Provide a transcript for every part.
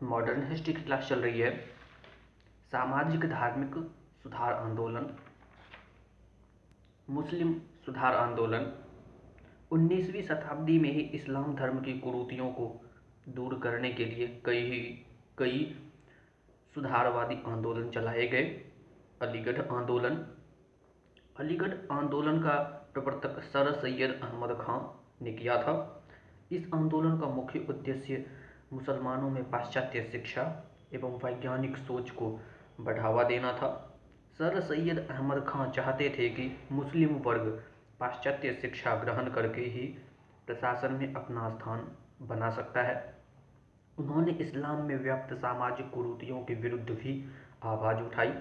Modern history की class चल रही है। सामाजिक धार्मिक सुधार आंदोलन, मुस्लिम सुधार आंदोलन। 19वीं शताब्दी में ही इस्लाम धर्म की कुरीतियों को दूर करने के लिए कई सुधारवादी आंदोलन चलाए गए। अलीगढ़ आंदोलन। अलीगढ़ आंदोलन का प्रवर्तक सर सैयद अहमद खां ने किया था। इस आंदोलन का मुख्य उद्देश्य मुसलमानों में पाश्चात्य शिक्षा एवं वैज्ञानिक सोच को बढ़ावा देना था। सर सैयद अहमद खां चाहते थे कि मुस्लिम वर्ग पाश्चात्य शिक्षा ग्रहण करके ही प्रशासन में अपना स्थान बना सकता है। उन्होंने इस्लाम में व्याप्त सामाजिक कुरीतियों के विरुद्ध भी आवाज़ उठाई।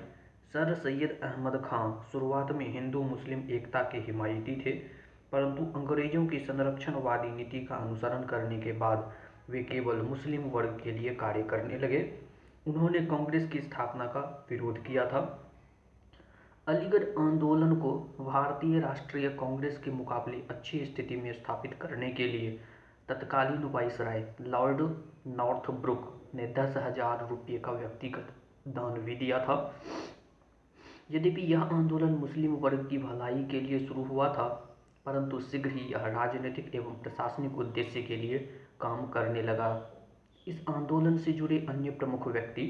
सर सैयद अहमद खां शुरुआत में हिंदू मुस्लिम एकता के हिमायती थे, परंतु अंग्रेजों की संरक्षणवादी नीति का अनुसरण करने के बाद वे केवल मुस्लिम वर्ग के लिए कार्य करने लगे। उन्होंने कांग्रेस की स्थापना का विरोध किया था। अलीगढ़ आंदोलन को भारतीय राष्ट्रीय कांग्रेस के मुकाबले अच्छी स्थिति में स्थापित करने के लिए तत्कालीन वाइसराय लॉर्ड नॉर्थब्रुक ने 10,000 रुपये का व्यक्तिगत दान भी दिया था। यद्यपि यह आंदोलन मुस्लिम वर्ग की भलाई के लिए शुरू हुआ था, परंतु शीघ्र ही यह राजनीतिक एवं प्रशासनिक उद्देश्य के लिए काम करने लगा। इस आंदोलन से जुड़े अन्य प्रमुख व्यक्ति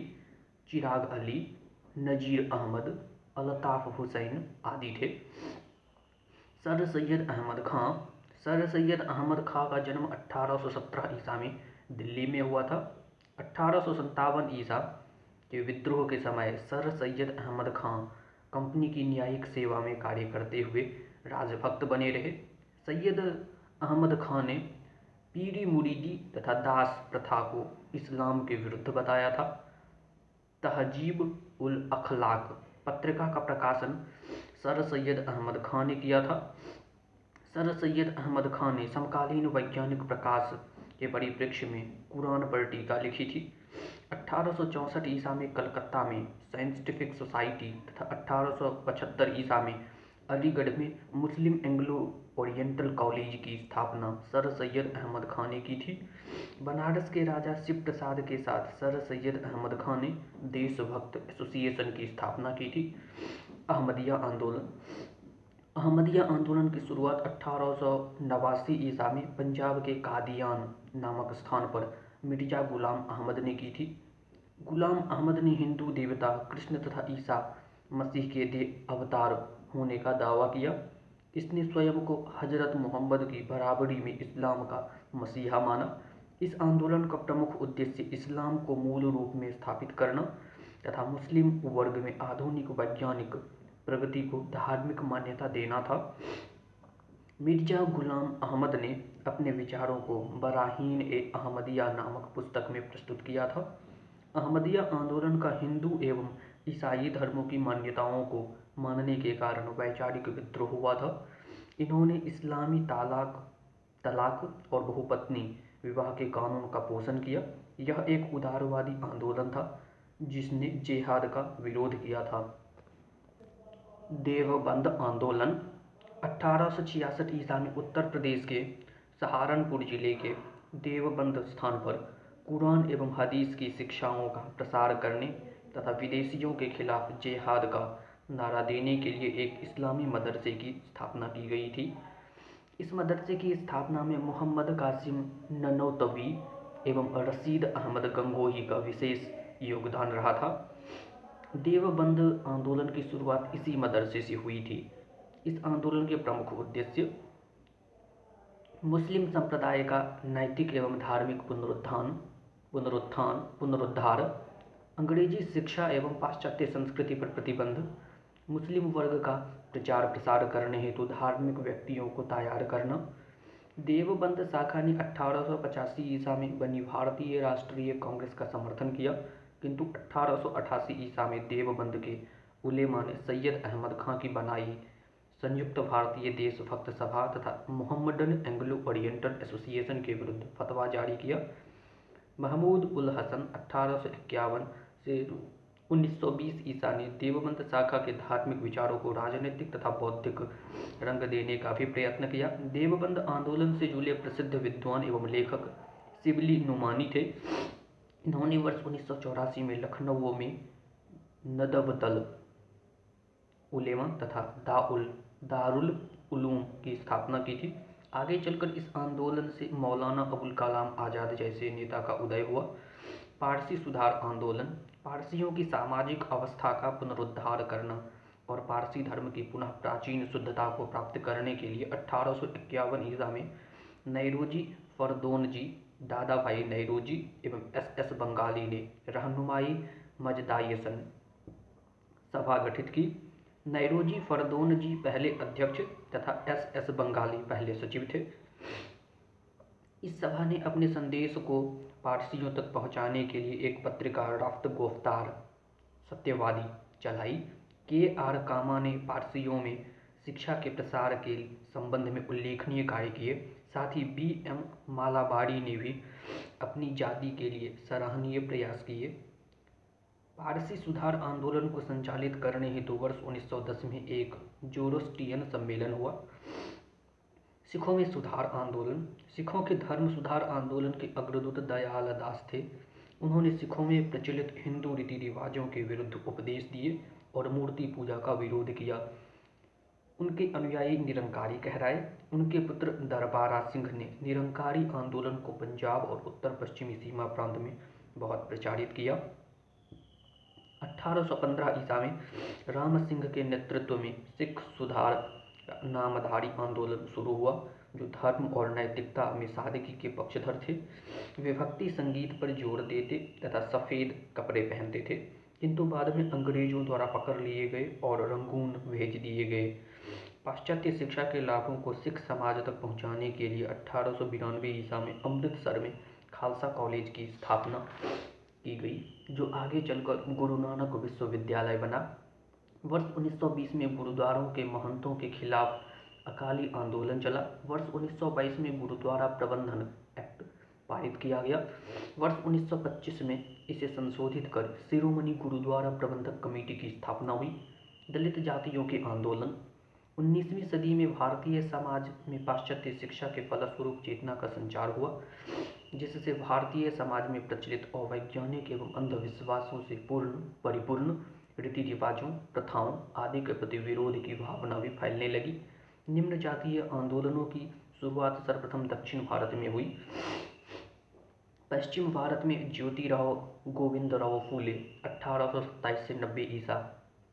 चिराग अली, नजीर अहमद, अल्ताफ हुसैन आदि थे। सर सैयद अहमद खां। सर सैयद अहमद खां का जन्म 1817 ईसा में दिल्ली में हुआ था। 1857 ईसा के विद्रोह के समय सर सैयद अहमद खां कंपनी की न्यायिक सेवा में कार्य करते हुए राजभक्त बने रहे। सैयद अहमद खां ने पीरी मुरीदी तथा दास प्रथा को इस्लाम के विरुद्ध बताया था। तहजीब उल अखलाक पत्रिका का प्रकाशन सर सैयद अहमद खां ने किया था। सर सैयद अहमद खां ने समकालीन वैज्ञानिक प्रकाश के परिप्रेक्ष्य में कुरान पर टीका लिखी थी। 1864 ईसा में कलकत्ता में साइंटिफिक सोसाइटी तथा 1875 ईसा में अलीगढ़ में मुस्लिम एंग्लो ओरिएंटल कॉलेज की स्थापना सर सैयद अहमद खां ने की थी। बनारस के राजा शिव प्रसाद के साथ सर सैयद अहमद खां ने देशभक्त एसोसिएशन की स्थापना की थी। अहमदिया आंदोलन। अहमदिया आंदोलन की शुरुआत 1889 ईसा में पंजाब के कादियान नामक स्थान पर मिर्जा गुलाम अहमद ने की थी। गुलाम अहमद ने हिंदू देवता कृष्ण तथा ईसा मसीह के अवतार होने का दावा किया। इसने स्वयं को हजरत मोहम्मद की बराबरी में इस्लाम का मसीहा माना। इस आंदोलन का प्रमुख उद्देश्य इस्लाम को मूल रूप में स्थापित करना तथा मुस्लिम वर्ग में आधुनिक वैज्ञानिक प्रगति को धार्मिक मान्यता देना था। मिर्जा गुलाम अहमद ने अपने विचारों को बराहीन ए अहमदिया नामक पुस्तक में प्रस्तुत किया था। अहमदिया आंदोलन का हिंदू एवं ईसाई धर्मों की मान्यताओं को मानने के कारण वैचारिक विद्रोह हुआ था। इन्होंने इस्लामी तलाक और बहुपत्नी विवाह के कानून का पोषण किया। यह एक उदारवादी आंदोलन था जिसने जिहाद का विरोध किया था। देवबंद आंदोलन। 1866 ईसा में उत्तर प्रदेश के सहारनपुर जिले के देवबंद स्थान पर कुरान एवं हदीस की शिक्षाओं का प्रसार करने तथा विदेशियों के खिलाफ जिहाद का नारा देने के लिए एक इस्लामी मदरसे की स्थापना की गई थी। इस मदरसे की स्थापना में मोहम्मद कासिम ननौतवी एवं रशीद अहमद गंगोही का विशेष योगदान रहा था। देवबंद आंदोलन की शुरुआत इसी मदरसे से हुई थी। इस आंदोलन के प्रमुख उद्देश्य मुस्लिम संप्रदाय का नैतिक एवं धार्मिक पुनरुद्धार, अंग्रेजी शिक्षा एवं पाश्चात्य संस्कृति पर प्रतिबंध, मुस्लिम वर्ग का प्रचार प्रसार करने हेतु धार्मिक व्यक्तियों को तैयार करना। देवबंद शाखा ने 1885 ईसा में बनी भारतीय राष्ट्रीय कांग्रेस का समर्थन किया, किंतु 1888 ईसा में देवबंद के उलेमा ने सैयद अहमद खां की बनाई संयुक्त भारतीय देशभक्त सभा तथा मोहम्मडन एंग्लो ओरिएंटल एसोसिएशन के विरुद्ध फतवा जारी किया। महमूद उल हसन 1851 से 1920 ईसा ने देवबंद शाखा के धार्मिक विचारों को राजनीतिक तथा बौद्धिक रंग देने का भी प्रयत्न किया। देवबंद आंदोलन से जुड़े प्रसिद्ध विद्वान एवं लेखक शिबली नुमानी थे। इन्होंने वर्ष 1984 में लखनऊ में नदबदल उलेमा तथा दारुल उलूम की स्थापना की थी। आगे चलकर इस आंदोलन से मौलाना अबुल कलाम आज़ाद जैसे नेता का उदय हुआ। पारसी सुधार आंदोलन पारसियों की सामाजिक अवस्था का पुनरुद्धार करना और पारसी धर्म की पुनः प्राचीन शुद्धता को प्राप्त करने के लिए 1851 ईसा में नैरोजी फरदोनजी, दादा भाई नैरोजी एवं एस बंगाली ने रहनुमाई मजदायसन सभा गठित की। नैरोजी फरदोनजी पहले अध्यक्ष तथा एस बंगाली पहले सचिव थे। इस सभा ने अपने संदेश को पारसियों तक पहुंचाने के लिए एक पत्रिका राफ्त गोफ्तार सत्यवादी चलाई। के.आर. कामा ने पारसियों में शिक्षा के प्रसार के संबंध में उल्लेखनीय कार्य किए। साथ ही बी.एम. मालाबारी ने भी अपनी जाति के लिए सराहनीय प्रयास किए। पारसी सुधार आंदोलन को संचालित करने हेतु वर्ष 1910 में एक जोरोस्ट्रियन सम्मेलन हुआ। सिखों में सुधार आंदोलन सिखों के धर्म सुधार आंदोलन के अग्रदूत दयाल दास थे। उन्होंने सिखों में प्रचलित हिंदू रीति रिवाजों के विरुद्ध उपदेश दिए और मूर्ति पूजा का विरोध किया। उनके अनुयायी निरंकारी कहराए। उनके पुत्र दरबारा सिंह ने निरंकारी आंदोलन को पंजाब और उत्तर पश्चिमी सीमा प्रांत में बहुत प्रचारित किया। 1815 ईसा में राम सिंह के नेतृत्व में सिख सुधार नामधारी आंदोलन शुरू हुआ, जो धर्म और नैतिकता में सादगी के पक्षधर थे। वे भक्ति संगीत पर जोर देते तथा सफ़ेद कपड़े पहनते थे, किंतु बाद में अंग्रेजों द्वारा पकड़ लिए गए और रंगून भेज दिए गए। पाश्चात्य शिक्षा के लाभों को सिख समाज तक पहुंचाने के लिए 1892 ईसा में अमृतसर में खालसा कॉलेज की स्थापना की गई, जो आगे चलकर गुरु नानक विश्वविद्यालय बना। वर्ष 1920 में गुरुद्वारों के महंतों के खिलाफ अकाली आंदोलन चला। वर्ष 1922 में गुरुद्वारा प्रबंधन एक्ट पारित किया गया। वर्ष 1925 में इसे संशोधित कर शिरोमणि गुरुद्वारा प्रबंधक कमेटी की स्थापना हुई। दलित जातियों के आंदोलन 19वीं सदी में भारतीय समाज में पाश्चात्य शिक्षा के फलस्वरूप चेतना का संचार हुआ, जिससे भारतीय समाज में प्रचलित अवैज्ञानिक एवं अंधविश्वासों से परिपूर्ण रीति रिवाजों, प्रथाओं आदि के प्रति विरोध की भावना भी फैलने लगी। निम्न जातीय आंदोलनों की शुरुआत सर्वप्रथम दक्षिण भारत में हुई। पश्चिम भारत में ज्योतिराव गोविंदराव फूले 1827 से 90 ईसा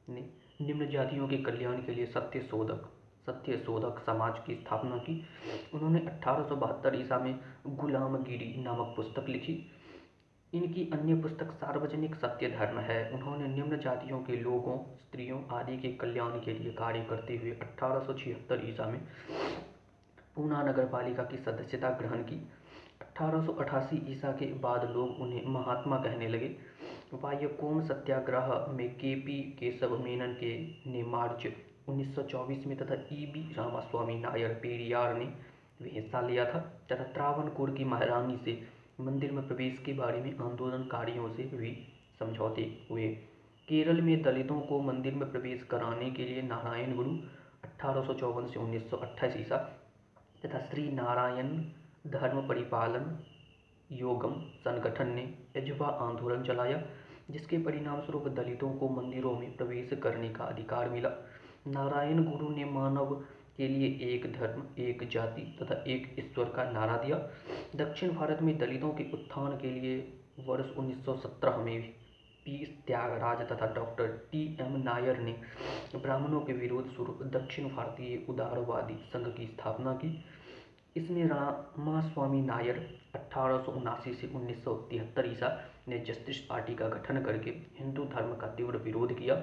ने निम्न जातियों के कल्याण के लिए सत्यशोधक समाज की स्थापना की। उन्होंने 1872 ईसा में गुलामगिरी नामक पुस्तक लिखी। इनकी अन्य पुस्तक सार्वजनिक सत्य धर्म है। उन्होंने निम्न जातियों के लोगों, स्त्रियों आदि के कल्याण के लिए कार्य करते हुए 1876 ईसा में पूना नगर पालिका की सदस्यता ग्रहण की। 1888 ईसा के बाद लोग उन्हें महात्मा कहने लगे। वायकोम सत्याग्रह में के.पी. केशव मेनन ने मार्च 1924 में तथा ई.बी. रामास्वामी नायर पेरियार ने भी हिस्सा लिया था तथा त्रावणकोर की महारानी से मंदिर में प्रवेश के बारे में आंदोलनकारियों से भी समझौते हुए। केरल में दलितों को मंदिर में प्रवेश कराने के लिए नारायण गुरु 1854 से 1928 ईसा तथा श्री नारायण धर्म परिपालन योगम संगठन ने एजवा आंदोलन चलाया, जिसके परिणाम स्वरूप दलितों को मंदिरों में प्रवेश करने का अधिकार मिला। नारायण गुरु ने मानव के लिए एक धर्म, एक जाति तथा एक ईश्वर का नारा दिया। दक्षिण भारत में दलितों के उत्थान के लिए वर्ष 1917 में पी. त्यागराज तथा डॉक्टर टी.एम. नायर ने ब्राह्मणों के विरोध स्वरूप दक्षिण भारतीय उदारवादी संघ की स्थापना की। इसमें रामास्वामी नायर 1879 से 1973 ईसा ने जस्टिस पार्टी का गठन करके हिंदू धर्म का तीव्र विरोध किया।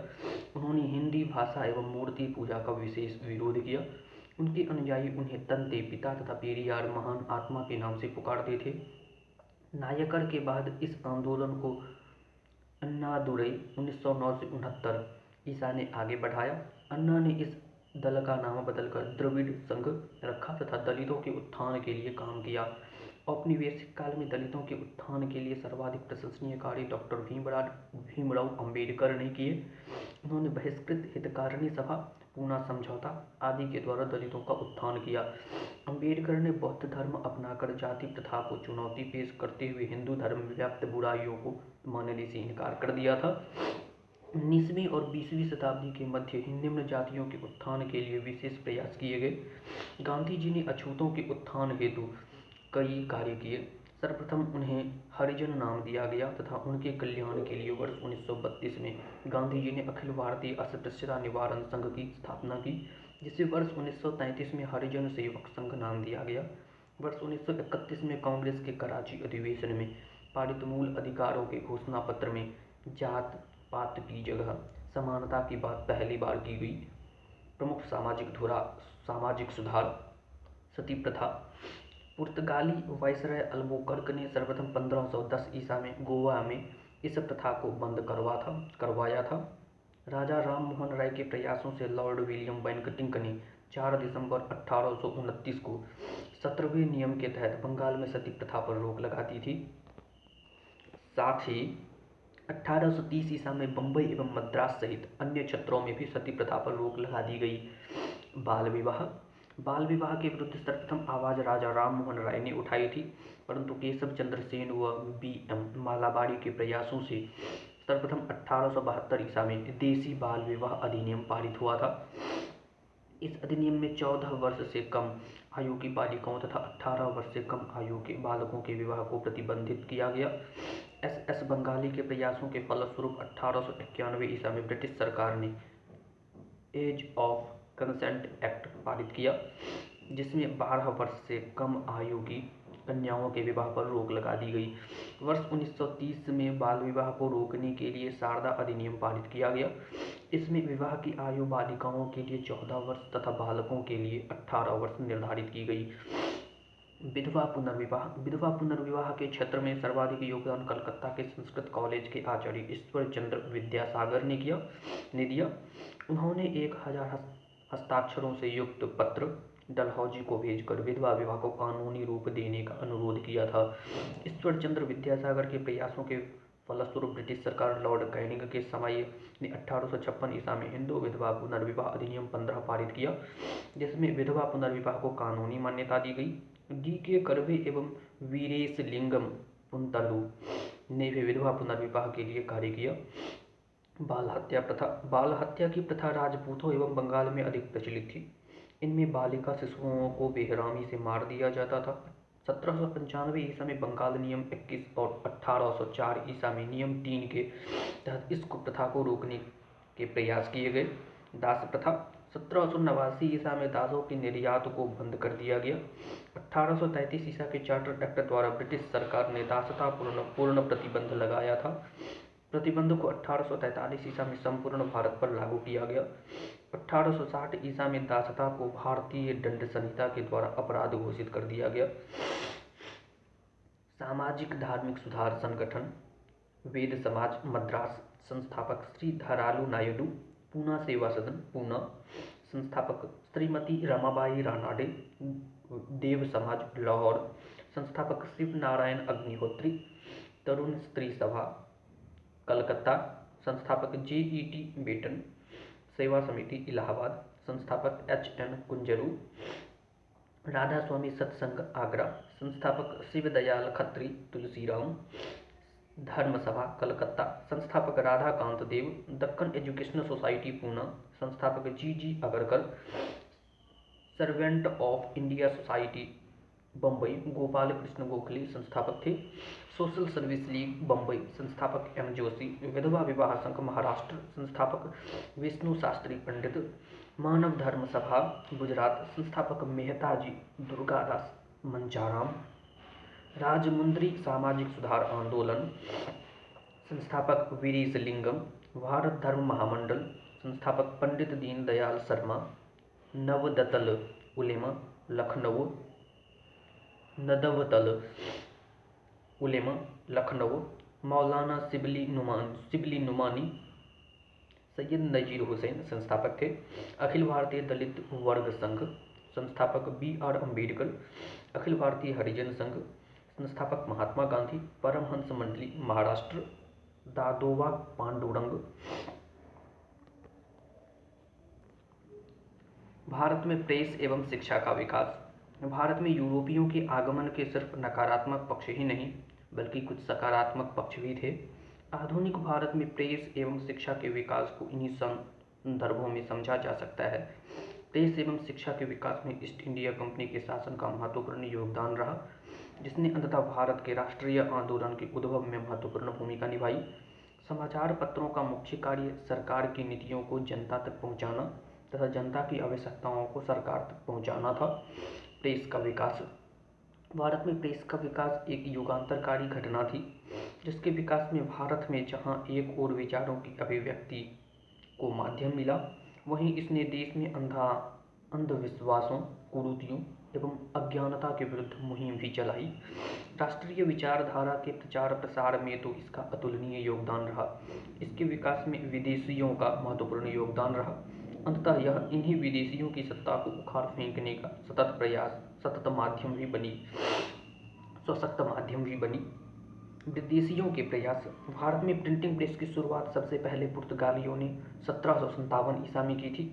उन्होंने हिंदी भाषा एवं मूर्ति पूजा का विशेष विरोध किया। उनके अनुयायी उन्हें तंते पिता तथा पेरियार महान आत्मा के नाम से पुकारते थे। नायकर के बाद इस आंदोलन को अन्नादुरई 1909 से 69 ईसा ने आगे बढ़ाया। अन्ना ने इस दल का नाम बदलकर द्रविड़ संघ रखा तथा दलितों के उत्थान के लिए काम किया। औपनिवेशिक काल में दलितों के उत्थान के लिए सर्वाधिक प्रशंसनीय कार्य डॉक्टर भीमराव अंबेडकर ने किए। उन्होंने बहिष्कृत हितकारिणी सभा, पूना समझौता आदि के द्वारा दलितों का उत्थान किया। अंबेडकर ने बौद्ध धर्म अपनाकर जाति प्रथा को चुनौती पेश करते हुए हिंदू धर्म में व्याप्त बुराइयों को मानने से इनकार कर दिया था। 19वीं और 20वीं शताब्दी के मध्य ही निम्न जातियों के उत्थान के लिए विशेष प्रयास किए गए। गांधी जी ने अछूतों के उत्थान हेतु कई कार्य किए। सर्वप्रथम उन्हें हरिजन नाम दिया गया तथा उनके कल्याण के लिए वर्ष 1932 में गांधी जी ने अखिल भारतीय अस्पृश्यता निवारण संघ की स्थापना की, जिसे वर्ष 1933 में हरिजन सेवक संघ नाम दिया गया। वर्ष 1931 में कांग्रेस के कराची अधिवेशन में पारित मूल अधिकारों के घोषणा पत्र में जात पात की जगह समानता की बात पहली बार की गई। प्रमुख सामाजिक सुधार: सती प्रथा। पुर्तगाली वायसराय अल्बुकर्क ने सर्वप्रथम 1510 ईसा में गोवा में इस प्रथा को बंद करवाया था। राजा राम मोहन राय के प्रयासों से लॉर्ड विलियम बैंटिंक ने 4 दिसंबर 1829 को 17वें नियम के तहत बंगाल में सती प्रथा पर रोक लगा दी थी। साथ ही 1830 ईसा में बम्बई एवं मद्रास सहित अन्य क्षेत्रों में भी सती प्रथा पर रोक लगा दी गई। बाल विवाह के विरुद्ध सर्वप्रथम आवाज राजा राम मोहन राय ने उठाई थी, परंतु केशव चंद्र सेन व B.M. मालाबारी के प्रयासों से सर्वप्रथम 1872 ईसा में देसी बाल विवाह अधिनियम पारित हुआ था। इस अधिनियम में 14 वर्ष से कम आयु की बालिकाओं तथा 18 वर्ष से कम आयु के बालकों के विवाह को प्रतिबंधित किया गया। S.S. बंगाली के प्रयासों के फलस्वरूप 1891 ईसा में ब्रिटिश सरकार ने एज ऑफ कंसेंट एक्ट पारित किया, जिसमें 12 वर्ष से कम आयु की कन्याओं के विवाह पर रोक लगा दी गई। वर्ष 1930 में बाल विवाह को रोकने के लिए शारदा अधिनियम पारित किया गया। इसमें विवाह की आयु बालिकाओं के लिए 14 वर्ष तथा बालकों के लिए 18 वर्ष निर्धारित की गई। विधवा पुनर्विवाह के क्षेत्र में सर्वाधिक योगदान कलकत्ता के संस्कृत कॉलेज के आचार्य ईश्वर चंद्र विद्यासागर ने दिया। उन्होंने 1000 हस्ताक्षरों से युक्त पत्र डलहौजी को भेजकर विधवा विवाह को कानूनी रूप देने का अनुरोध किया था। ईश्वर चंद्र विद्यासागर के प्रयासों के फलस्वरूप ब्रिटिश सरकार लॉर्ड कैनिंग के समय ने 1856 ईसा में हिंदू विधवा पुनर्विवाह अधिनियम 15 पारित किया, जिसमें विधवा पुनर्विवाह को कानूनी मान्यता दी गई। D.K. कर्वे एवं वीरेशलिंगम पुंतलू ने भी विधवा पुनर्विवाह के लिए कार्य किया। बाल हत्या की प्रथा राजपूतों एवं बंगाल में अधिक प्रचलित थी। इनमें बालिका शिशुओं को बेरहमी से मार दिया जाता था। 1795 ईसा में बंगाल नियम 21 और 1804 ईसा में नियम 3 के तहत इस कुप्रथा को रोकने के प्रयास किए गए। दास प्रथा: 1789 ईसा में दासों के निर्यात को बंद कर दिया गया। 1833 ईसा के चार्टर एक्ट द्वारा ब्रिटिश सरकार ने दासता पूर्ण प्रतिबंध लगाया था। प्रतिबंध को 1843 ईसा में संपूर्ण भारत पर लागू किया गया। 1860 ईसा में दासता को भारतीय दंड संहिता के द्वारा अपराध घोषित कर दिया गया। सामाजिक धार्मिक सुधार संगठन: वेद समाज मद्रास, संस्थापक श्री धरालू नायडू। पूना सेवा सदन पूना, संस्थापक श्रीमती रमाबाई रानाडे। देव समाज लाहौर, संस्थापक शिव नारायण अग्निहोत्री। तरुण स्त्री सभा कलकत्ता, संस्थापक J.E.T. बेटन। सेवा समिति इलाहाबाद, संस्थापक H.N. कुंजरू। राधा स्वामी सत्संग आगरा, संस्थापक शिवदयाल खत्री तुलसीराम। धर्म सभा कलकत्ता, संस्थापक राधाकांत देव। दक्कन एजुकेशनल सोसाइटी पूना, संस्थापक G.G. Agarkar. Servant of India society Bombay, Gopal Krishna Gokhale संस्थापक थे। सोशल सर्विस लीग बम्बई, संस्थापक M. जोशी। विधवा विवाह संघ महाराष्ट्र, संस्थापक विष्णु शास्त्री पंडित। मानव धर्म सभा गुजरात, संस्थापक मेहताजी दुर्गादास मंचाराम। राजमुंद्री सामाजिक सुधार आंदोलन, संस्थापक वीरेशलिंगम। भारत धर्म महामंडल, संस्थापक पंडित दीनदयाल शर्मा। नवदतल उलेमा लखनऊ, लखनऊ। मौलाना शिबली नुमानी। सैयद नजीर हुसैन संस्थापक थे। अखिल भारतीय दलित वर्ग संघ, संस्थापक B.R. अम्बेडकर। अखिल भारतीय हरिजन संघ, संस्थापक महात्मा गांधी। परमहंस मंडली महाराष्ट्र, दादोबा पांडुरंग। भारत में प्रेस एवं शिक्षा का विकास, भारत में यूरोपियों के आगमन के सिर्फ नकारात्मक पक्ष ही नहीं बल्कि कुछ सकारात्मक पक्ष भी थे। आधुनिक भारत में प्रेस एवं शिक्षा के विकास को इन्हीं संदर्भों में समझा जा सकता है। प्रेस एवं शिक्षा के विकास में ईस्ट इंडिया कंपनी के शासन का महत्वपूर्ण योगदान रहा, जिसने अंततः भारत के राष्ट्रीय आंदोलन के उद्भव में महत्वपूर्ण भूमिका निभाई। समाचार पत्रों का मुख्य कार्य सरकार की नीतियों को जनता तक पहुंचाना तथा जनता की आवश्यकताओं को सरकार तक पहुंचाना था। प्रेस का विकास। भारत में प्रेस का विकास एक युगांतरकारी घटना थी, जिसके विकास में भारत में जहां एक ओर विचारों की अभिव्यक्ति को माध्यम मिला, वहीं इसने देश में अंधविश्वासों, कुरीतियों एवं अज्ञानता के विरुद्ध मुहिम भी चलाई। राष्ट्रीय विचारधारा के प्रचार प्रसार में तो इसका अतुलनीय योगदान रहा। इसके विकास में विदेशियों का महत्वपूर्ण योगदान रहा। अंततः यह इन्हीं विदेशियों की सत्ता को उखाड़ फेंकने का सशक्त माध्यम भी बनी। विदेशियों के प्रयास। भारत में प्रिंटिंग प्रेस की शुरुआत सबसे पहले पुर्तगालियों ने 1757 ईसा में की थी,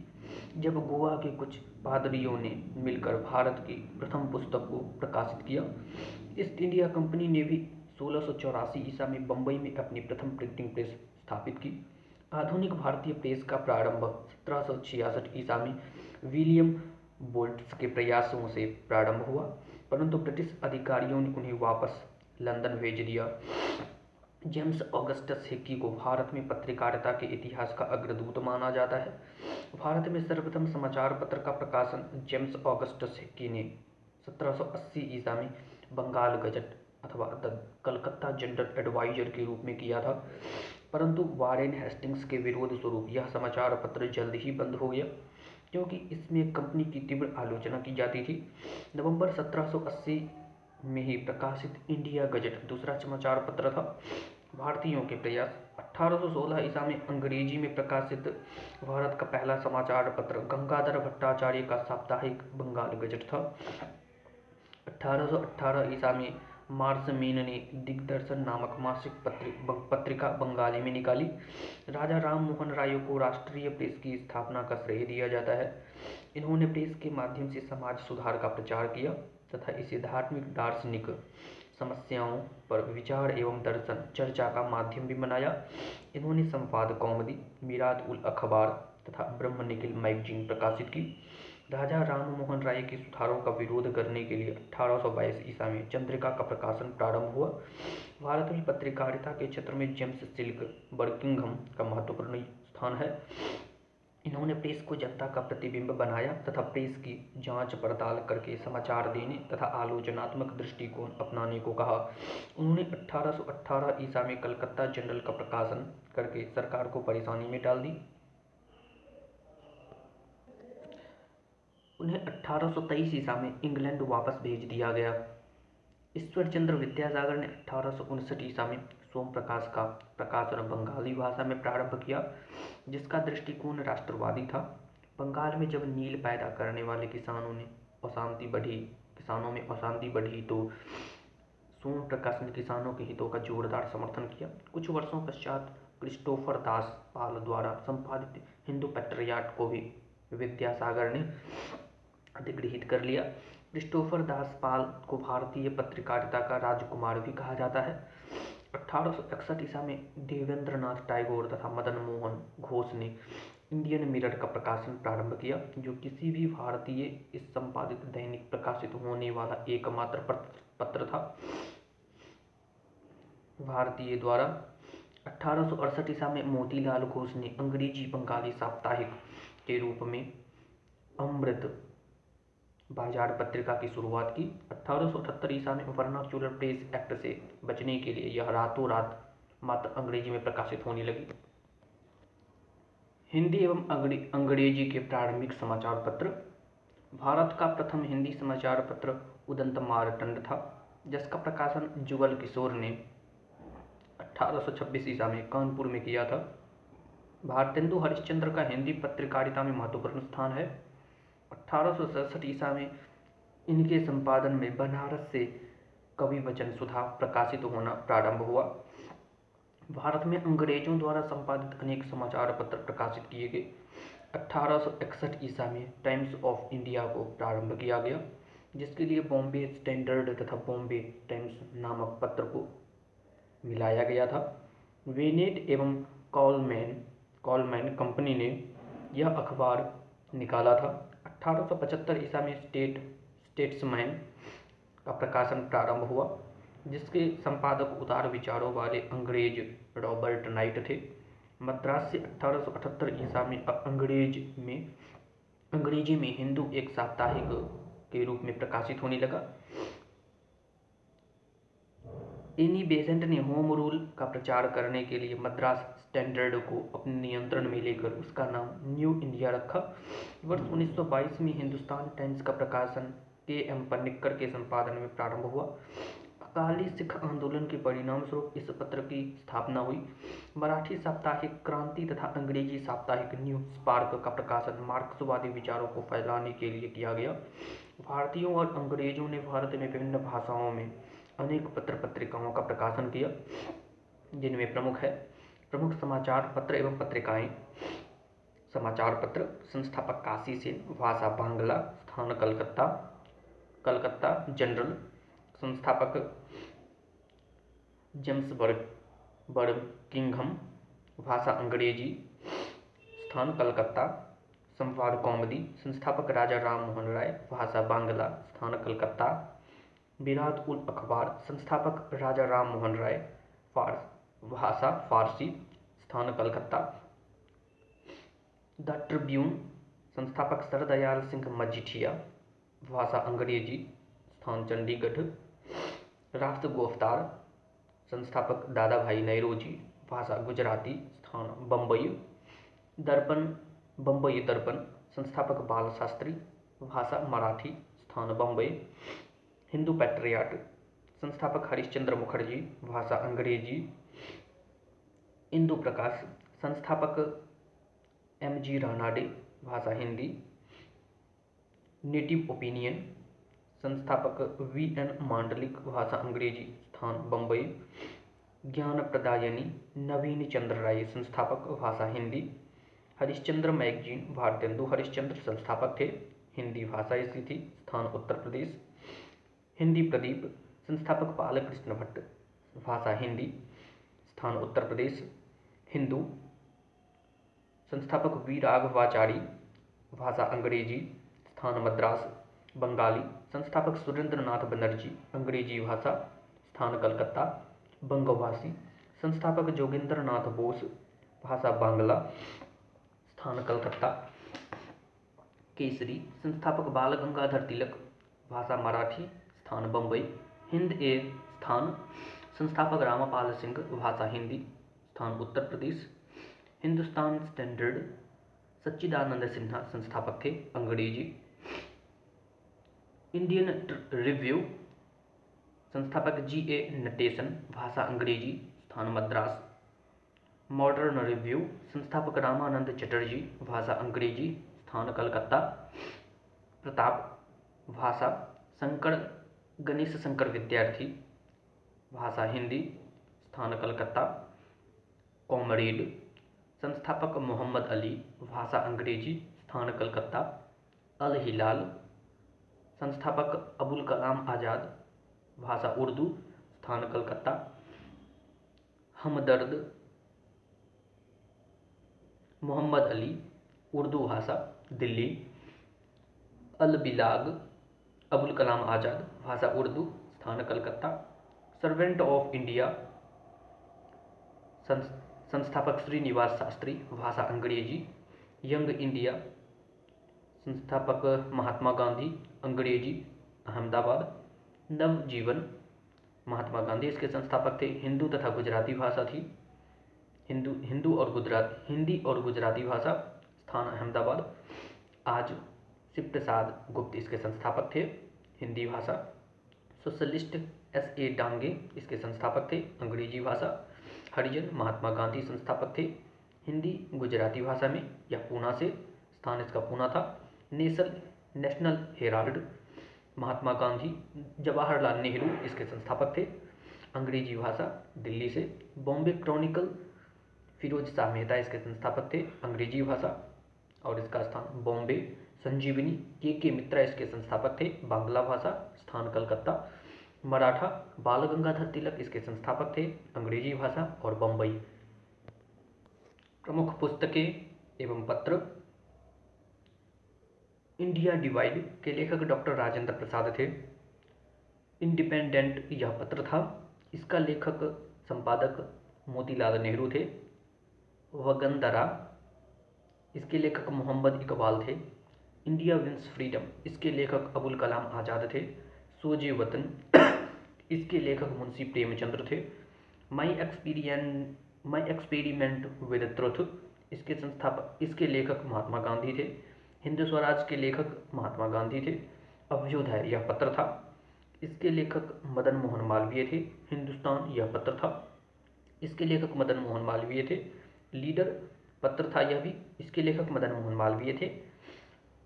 जब गोवा के कुछ पादरियों ने मिलकर भारत की प्रथम पुस्तक को प्रकाशित किया। ईस्ट इंडिया कंपनी ने भी 1684 ईसा में बम्बई में अपनी प्रथम प्रिंटिंग प्रेस स्थापित की। आधुनिक भारतीय प्रेस का प्रारंभ 1766 ईसा में विलियम बोल्ट्स के प्रयासों से प्रारंभ हुआ, परंतु ब्रिटिश अधिकारियों ने उन्हें वापस लंदन भेज दिया। जेम्स ऑगस्टस हिक्की को भारत में पत्रकारिता के इतिहास का अग्रदूत माना जाता है। भारत में सर्वप्रथम समाचार पत्र का प्रकाशन जेम्स ऑगस्टस हिक्की ने 1780 ईसा में बंगाल गजट अथवा द कलकत्ता जनरल एडवाइजर के रूप में किया था, परंतु वारेन हेस्टिंग्स के विरोध स्वरूप यह समाचार पत्र जल्द ही बंद हो गया, क्योंकि इसमें कंपनी की तीव्र आलोचना की जाती थी। नवंबर 1780 में ही प्रकाशित इंडिया गजट दूसरा समाचार पत्र था। भारतीयों के प्रयास। 1816 ईसा में अंग्रेजी में प्रकाशित भारत का पहला समाचार पत्र गंगाधर भट्टाचार्य का साप्ताहिक बंगाल गजट था। 1818 ईसा में मार्स मेन ने दिग्दर्शन नामक मासिक पत्रिका बंगाली में निकाली। राजा राम मोहन राय को राष्ट्रीय प्रेस की स्थापना का श्रेय दिया जाता है। इन्होंने प्रेस के माध्यम से समाज सुधार का प्रचार किया तथा इसे धार्मिक दार्शनिक समस्याओं पर विचार एवं दर्शन चर्चा का माध्यम भी बनाया। इन्होंने संवाद कौमुदी, मीरात उल अखबार तथा ब्रह्म निखिल मैगजीन प्रकाशित की। राजा राम मोहन राय के सुधारों का विरोध करने के लिए 1822 ईसा में चंद्रिका का प्रकाशन प्रारंभ हुआ। भारत में पत्रकारिता के क्षेत्र में जेम्स सिल्क बर्किंघम का महत्वपूर्ण स्थान है। इन्होंने प्रेस को जनता का प्रतिबिंब बनाया तथा प्रेस की जांच पड़ताल करके समाचार देने तथा आलोचनात्मक दृष्टिकोण अपनाने को कहा। उन्होंने 1818 ईसा में कलकत्ता जनरल का प्रकाशन करके सरकार को परेशानी में डाल दी। उन्हें 1823 ईसा में इंग्लैंड वापस भेज दिया गया। ईश्वर चंद्र विद्यासागर ने 1859 ईसा में सोम प्रकाश का प्रकाशन बंगाली भाषा में प्रारंभ किया, जिसका दृष्टिकोण राष्ट्रवादी था। बंगाल में जब नील पैदा करने वाले किसानों में अशांति बढ़ी तो सोम प्रकाश ने किसानों के हितों का जोरदार समर्थन किया। कुछ वर्षों पश्चात क्रिस्टोफर दास पाल द्वारा संपादित हिंदू पैट्रियट को भी विद्यासागर ने अधिग्रहित कर लिया। क्रिस्टोफर दास पाल को भारतीय पत्रकारिता का राजकुमार भी कहा जाता है। 1861 ईसा में देवेंद्रनाथ टैगोर तथा मदन मोहन घोष ने इंडियन मिरर का प्रकाशन प्रारंभ किया, जो किसी भी भारतीय इस संपादित दैनिक प्रकाशित होने वाला एकमात्र पत्र था भारतीय द्वारा। 1868 ईसा में मोतीलाल घोष ने अंग्रेजी बंगाली साप्ताहिक के रूप में अमृत बाजार पत्रिका की शुरुआत की। 1878 ईसा में वर्नाक्युलर प्रेस एक्ट से बचने के लिए यह रातों रात मात्र अंग्रेजी में प्रकाशित होने लगी। हिंदी एवं अंग्रेजी के प्रारंभिक समाचार पत्र। भारत का प्रथम हिंदी समाचार पत्र उदंत मार्तंड था, जिसका प्रकाशन जुगल किशोर ने 1826 ईसा में कानपुर में किया था। भारतेंदु हरिश्चंद्र का हिंदी पत्रकारिता में महत्वपूर्ण स्थान है। 1867 ईसा में इनके संपादन में बनारस से कवि वचन सुधा प्रकाशित होना प्रारंभ हुआ। भारत में अंग्रेजों द्वारा संपादित अनेक समाचार पत्र प्रकाशित किए गए। 1861 ईसा में टाइम्स ऑफ इंडिया को प्रारंभ किया गया। जिसके लिए बॉम्बे स्टैंडर्ड तथा बॉम्बे टाइम्स नामक पत्र को मिलाया गया था। वेनेट एवं कॉलमैन कॉलमैन कंपनी ने यह अखबार निकाला था। 1875 ईसा में स्टेट्समैन का प्रकाशन प्रारंभ हुआ, जिसके संपादक उदार विचारों वाले अंग्रेज रॉबर्ट नाइट थे। मद्रास से 1878 ईसा में अंग्रेजी में हिंदू एक साप्ताहिक के रूप में प्रकाशित होने लगा। एनी बेसेंट ने होम रूल का प्रचार करने के लिए मद्रास स्टैंडर्ड को अपने नियंत्रण में लेकर उसका नाम न्यू इंडिया रखा। वर्ष 1922 में हिंदुस्तान टाइम्स का प्रकाशन के.एम. पन्निक्कर के संपादन में प्रारंभ हुआ। अकाली सिख आंदोलन के परिणाम स्वरूप इस पत्र की स्थापना हुई। मराठी साप्ताहिक क्रांति तथा अंग्रेजी साप्ताहिक न्यू स्पार्क का प्रकाशन मार्क्सवादी विचारों को फैलाने के लिए किया गया। भारतीयों और अंग्रेजों ने भारत में विभिन्न भाषाओं में अनेक पत्र पत्रिकाओं का प्रकाशन किया, जिनमें प्रमुख समाचार पत्र एवं पत्रिकाएं। समाचार पत्र संस्थापक काशी सेन, भाषा बांग्ला, स्थान कलकत्ता जनरल। संस्थापक जेम्स बर्किंघम, भाषा अंग्रेजी, स्थान कलकत्ता। संवाद कौमुदी, संस्थापक राजा राम मोहन राय, भाषा बांग्ला, स्थान कलकत्ता। विराट उल अखबार, संस्थापक राजा राम मोहन राय, भाषा फारसी, स्थान कलकत्ता। द ट्रिब्यून, संस्थापक सरदयाल सिंह मजीठिया, भाषा अंग्रेजी, स्थान चंडीगढ़। राष्ट्र गोफ्तार, संस्थापक दादा भाई नौरोजी, भाषा गुजराती, स्थान बम्बई। बम्बई दर्पण, संस्थापक बाल शास्त्री, भाषा मराठी, स्थान बम्बई। हिंदू पैट्रियट, संस्थापक हरिश्चंद्र मुखर्जी, भाषा अंग्रेजी। इंदु प्रकाश, संस्थापक M.G. रानाडे, भाषा हिंदी। नेटिव ओपिनियन, संस्थापक V.N. मांडलिक, भाषा अंग्रेजी, स्थान बम्बई। ज्ञान प्रदायनी, नवीन चंद्र राय, संस्थापक, भाषा हिंदी। हरिश्चंद्र मैगजीन, भारतेंदु हरिश्चंद्र संस्थापक थे, हिंदी भाषा इसकी थी, स्थान उत्तर प्रदेश। हिंदी प्रदीप, संस्थापक बालकृष्ण भट्ट, भाषा हिंदी, स्थान उत्तर प्रदेश। हिंदू, संस्थापक वी राघवाचारी, भाषा अंग्रेजी, स्थान मद्रास। बंगाली, संस्थापक सुरेंद्रनाथ बनर्जी, अंग्रेजी भाषा, स्थान कलकत्ता। बंगवासी, संस्थापक जोगिंद्र नाथ बोस, भाषा बांग्ला, स्थान कलकत्ता। केसरी, संस्थापक बाल गंगाधर तिलक, भाषा मराठी, स्थान बम्बई। हिंद ए स्थान, संस्थापक रामपाल सिंह, भाषा हिंदी, स्थान उत्तर प्रदेश। हिंदुस्तान स्टैंडर्ड, सच्चिदानंद सिन्हा संस्थापक थे, अंग्रेजी। इंडियन रिव्यू, संस्थापक G.A. नटेशन, भाषा अंग्रेजी, स्थान मद्रास। मॉडर्न रिव्यू, संस्थापक रामानंद चटर्जी, भाषा अंग्रेजी, स्थान कलकत्ता। प्रताप, भाषा गणेश शंकर विद्यार्थी, भाषा हिंदी, स्थान कलकत्ता। कॉमरेड, संस्थापक मोहम्मद अली, भाषा अंग्रेजी, स्थान कलकत्ता। अल हिलाल, संस्थापक अबुल कलाम आज़ाद, भाषा उर्दू, स्थान कलकत्ता। हमदर्द, मोहम्मद अली, उर्दू भाषा, दिल्ली। अल बिलाग, अबुल कलाम आज़ाद, भाषा उर्दू, स्थान कलकत्ता। सर्वेंट ऑफ इंडिया, संस्थापक श्रीनिवास शास्त्री, भाषा अंग्रेजी। यंग इंडिया, संस्थापक महात्मा गांधी, अंग्रेजी, अहमदाबाद। नवजीवन, महात्मा गांधी इसके संस्थापक थे, हिंदू तथा गुजराती भाषा थी। हिंदी और गुजराती भाषा, स्थान अहमदाबाद। आज, शिव प्रसाद गुप्त इसके संस्थापक थे, हिंदी भाषा। Socialist S.A. डांगे इसके संस्थापक थे, अंग्रेजी भाषा। हरिजन, महात्मा गांधी संस्थापक थे, हिंदी गुजराती भाषा में। यह पूना से, स्थान इसका पूना था। नेशनल हेराल्ड, महात्मा गांधी जवाहरलाल नेहरू इसके संस्थापक थे, अंग्रेजी भाषा, दिल्ली से। बॉम्बे क्रॉनिकल, फिरोज शाह मेहता इसके संस्थापक थे, अंग्रेजी भाषा और इसका स्थान बॉम्बे। संजीवनी के मित्रा इसके संस्थापक थे। बांग्ला भाषा, स्थान कलकत्ता। मराठा, बाल गंगाधर तिलक इसके संस्थापक थे। अंग्रेजी भाषा और बम्बई। प्रमुख पुस्तकें एवं पत्र। इंडिया डिवाइड के लेखक डॉक्टर राजेंद्र प्रसाद थे। इंडिपेंडेंट यह पत्र था, इसका लेखक संपादक मोतीलाल नेहरू थे। वगंदरा, इसके लेखक मोहम्मद इकबाल थे। इंडिया विंस फ्रीडम, इसके लेखक अबुल कलाम आज़ाद थे। सोजे वतन, इसके लेखक मुंशी प्रेमचंद्र थे। माई एक्सपेरिमेंट विद ट्रुथ, इसके लेखक महात्मा गांधी थे। हिंद स्वराज के लेखक महात्मा गांधी थे। अभ्युदय यह पत्र था, इसके लेखक मदन मोहन मालवीय थे। हिंदुस्तान यह पत्र था, इसके लेखक मदन मोहन मालवीय थे। लीडर पत्र था यह भी, इसके लेखक मदन मोहन मालवीय थे।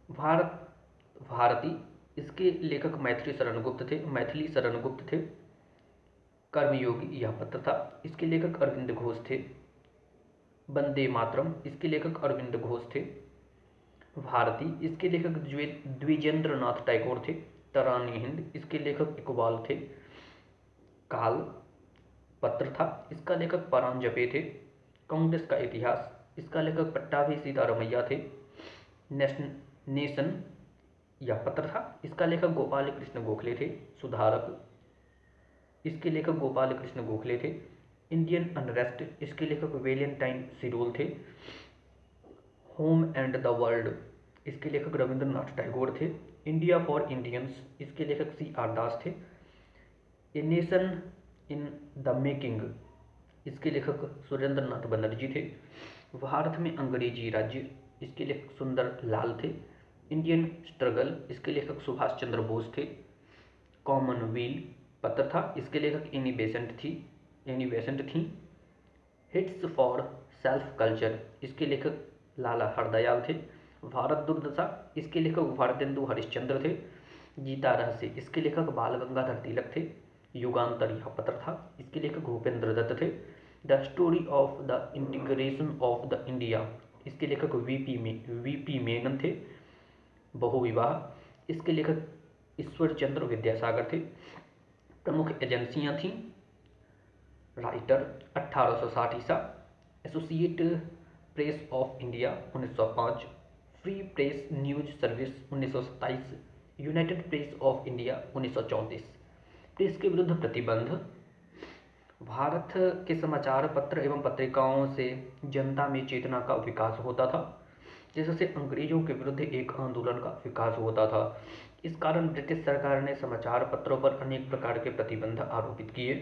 भारती, इसके लेखक मैथिली शरण गुप्त थे। कर्मयोगी यह पत्र था, इसके लेखक अरविंद घोष थे। वंदे मातरम, इसके लेखक अरविंद घोष थे। भारती, इसके लेखक द्विजेंद्र नाथ टैगोर थे। तरानी हिंद, इसके लेखक इकबाल थे। काल पत्र था, इसका लेखक परांजपे थे। कांग्रेस का इतिहास, इसका लेखक पट्टाभी सीतारमैया थे। नेशन यह पत्र था, इसका लेखक गोपाल कृष्ण गोखले थे। सुधारक, इसके लेखक गोपाल कृष्ण गोखले थे। इंडियन अनरेस्ट, इसके लेखक वेलेंटाइन सिरोल थे। होम एंड द वर्ल्ड, इसके लेखक रविंद्रनाथ टैगोर थे। इंडिया फॉर इंडियंस, इसके लेखक C.R. दास थे। A nation in the making, इसके लेखक सुरेंद्र नाथ बनर्जी थे। भारत में अंग्रेजी राज्य, इसके लेखक सुंदर लाल थे। इंडियन स्ट्रगल, इसके लेखक सुभाष चंद्र बोस थे। कॉमनवेल्थ पत्र था, इसके लेखक एनी बेसेंट थी। हिट्स फॉर सेल्फ कल्चर, इसके लेखक लाला हरदयाल थे। भारत दुर्दशा, इसके लेखक भारतेंदु हरिश्चंद्र थे। गीता रहस्य, इसके लेखक बाल गंगाधर तिलक थे। युगांतर यह पत्र था, इसके लेखक भूपेंद्र दत्त थे। The story of the integration of the India, इसके लेखक वीपी मेनन थे। बहुविवाह, इसके लेखक ईश्वर चंद्र विद्यासागर थे। प्रमुख एजेंसियां थीं। Writer 1860 Isa, associate press of India 1905, free press news service 1927, United press of India 1934। Press के विरुद्ध प्रतिबंध। भारत के समाचार पत्र एवं पत्रिकाओं से जनता में चेतना का विकास होता था, जिससे अंग्रेजों के विरुद्ध एक आंदोलन का विकास होता था। इस कारण ब्रिटिश सरकार ने समाचार पत्रों पर अनेक प्रकार के प्रतिबंध आरोपित किए।